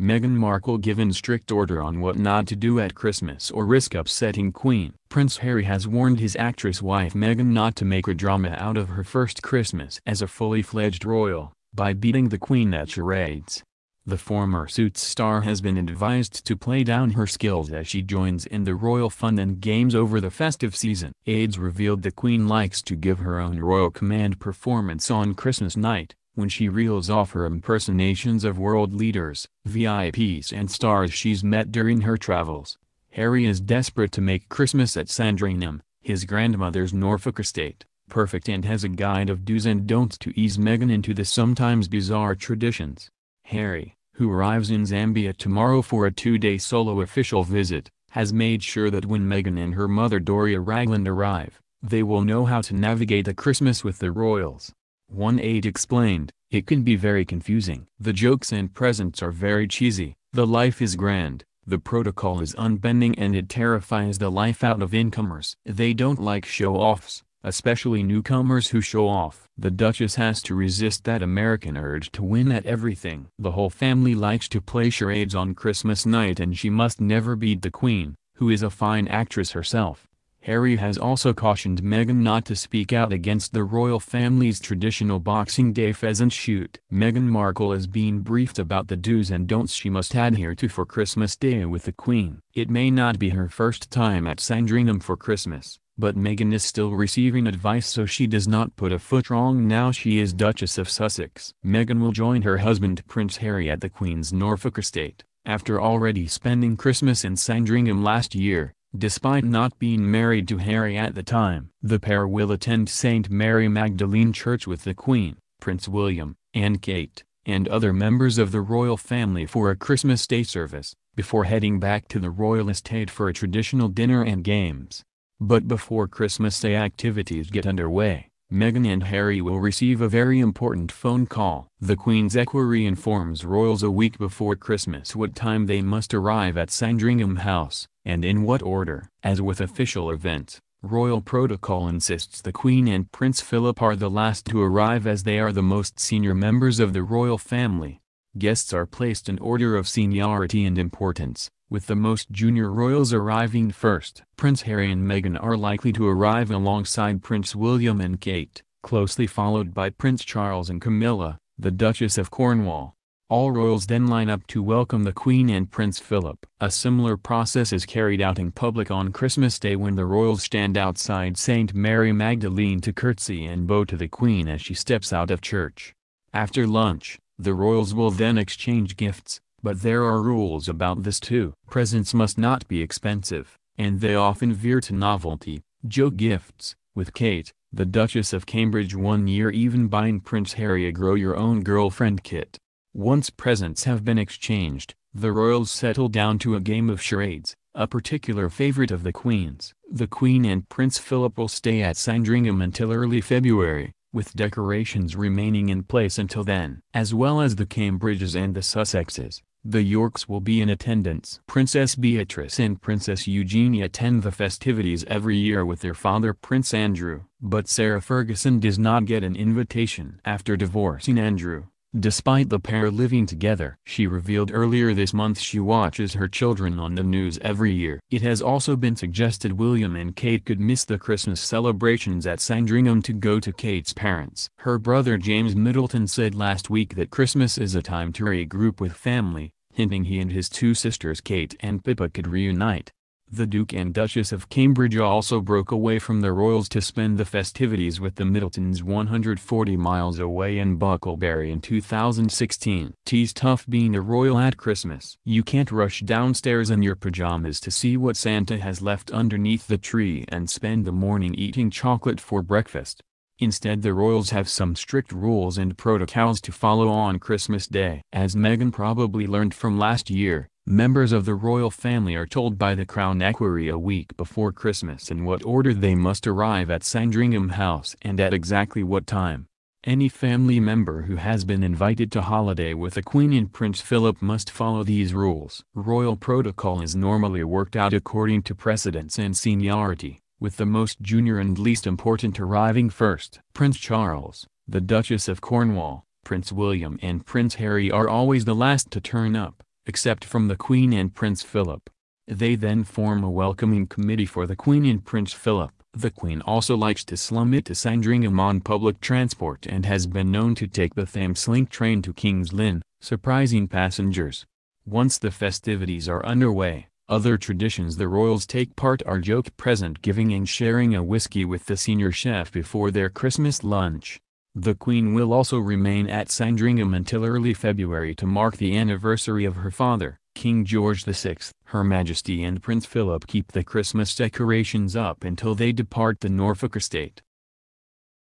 Meghan Markle given strict order on what not to do at Christmas or risk upsetting Queen. Prince Harry has warned his actress wife Meghan not to make a drama out of her first Christmas as a fully fledged royal, by beating the Queen at charades. The former Suits star has been advised to play down her skills as she joins in the royal fun and games over the festive season. Aides revealed the Queen likes to give her own royal command performance on Christmas night, when she reels off her impersonations of world leaders, VIPs and stars she's met during her travels. Harry is desperate to make Christmas at Sandringham, his grandmother's Norfolk estate, perfect, and has a guide of do's and don'ts to ease Meghan into the sometimes bizarre traditions. Harry, who arrives in Zambia tomorrow for a 2-day solo official visit, has made sure that when Meghan and her mother Doria Ragland arrive, they will know how to navigate the Christmas with the royals. One aide explained, "It can be very confusing. The jokes and presents are very cheesy, the life is grand, the protocol is unbending, and it terrifies the life out of incomers. They don't like show-offs, especially newcomers who show off." The Duchess has to resist that American urge to win at everything. The whole family likes to play charades on Christmas night, and she must never beat the Queen, who is a fine actress herself. Harry has also cautioned Meghan not to speak out against the royal family's traditional Boxing Day pheasant shoot. Meghan Markle is being briefed about the do's and don'ts she must adhere to for Christmas Day with the Queen. It may not be her first time at Sandringham for Christmas, but Meghan is still receiving advice so she does not put a foot wrong now she is Duchess of Sussex. Meghan will join her husband Prince Harry at the Queen's Norfolk estate, after already spending Christmas in Sandringham last year. Despite not being married to Harry at the time, the pair will attend St. Mary Magdalene Church with the Queen, Prince William, and Kate, and other members of the royal family for a Christmas Day service, before heading back to the royal estate for a traditional dinner and games. But before Christmas Day activities get underway, Meghan and Harry will receive a very important phone call. The Queen's equerry informs royals a week before Christmas what time they must arrive at Sandringham House, and in what order. As with official events, royal protocol insists the Queen and Prince Philip are the last to arrive as they are the most senior members of the royal family. Guests are placed in order of seniority and importance, with the most junior royals arriving first. Prince Harry and Meghan are likely to arrive alongside Prince William and Kate, closely followed by Prince Charles and Camilla, the Duchess of Cornwall. All royals then line up to welcome the Queen and Prince Philip. A similar process is carried out in public on Christmas Day when the royals stand outside St. Mary Magdalene to curtsy and bow to the Queen as she steps out of church. After lunch, the royals will then exchange gifts, but there are rules about this too. Presents must not be expensive, and they often veer to novelty, joke gifts, with Kate, the Duchess of Cambridge, one year even buying Prince Harry a grow-your-own-girlfriend kit. Once presents have been exchanged, the royals settle down to a game of charades, a particular favorite of the Queen's. The Queen and Prince Philip will stay at Sandringham until early February, with decorations remaining in place until then. As well as the Cambridges and the Sussexes, the Yorks will be in attendance. Princess Beatrice and Princess Eugenie attend the festivities every year with their father Prince Andrew. But Sarah Ferguson does not get an invitation. After divorcing Andrew, despite the pair living together, she revealed earlier this month she watches her children on the news every year. It has also been suggested William and Kate could miss the Christmas celebrations at Sandringham to go to Kate's parents. Her brother James Middleton said last week that Christmas is a time to regroup with family, hinting he and his two sisters Kate and Pippa could reunite. The Duke and Duchess of Cambridge also broke away from the royals to spend the festivities with the Middletons 140 miles away in Bucklebury in 2016. "T's tough being a royal at Christmas. You can't rush downstairs in your pajamas to see what Santa has left underneath the tree and spend the morning eating chocolate for breakfast. Instead, the royals have some strict rules and protocols to follow on Christmas Day." As Meghan probably learned from last year, members of the royal family are told by the Crown Equerry a week before Christmas in what order they must arrive at Sandringham House and at exactly what time. Any family member who has been invited to holiday with the Queen and Prince Philip must follow these rules. Royal protocol is normally worked out according to precedence and seniority, with the most junior and least important arriving first. Prince Charles, the Duchess of Cornwall, Prince William and Prince Harry are always the last to turn up, except from the Queen and Prince Philip. They then form a welcoming committee for the Queen and Prince Philip. The Queen also likes to slum it to Sandringham on public transport and has been known to take the Thameslink train to King's Lynn, surprising passengers. Once the festivities are underway, other traditions the royals take part are joke present giving and sharing a whiskey with the senior chef before their Christmas lunch. The Queen will also remain at Sandringham until early February to mark the anniversary of her father, King George VI. Her Majesty and Prince Philip keep the Christmas decorations up until they depart the Norfolk estate.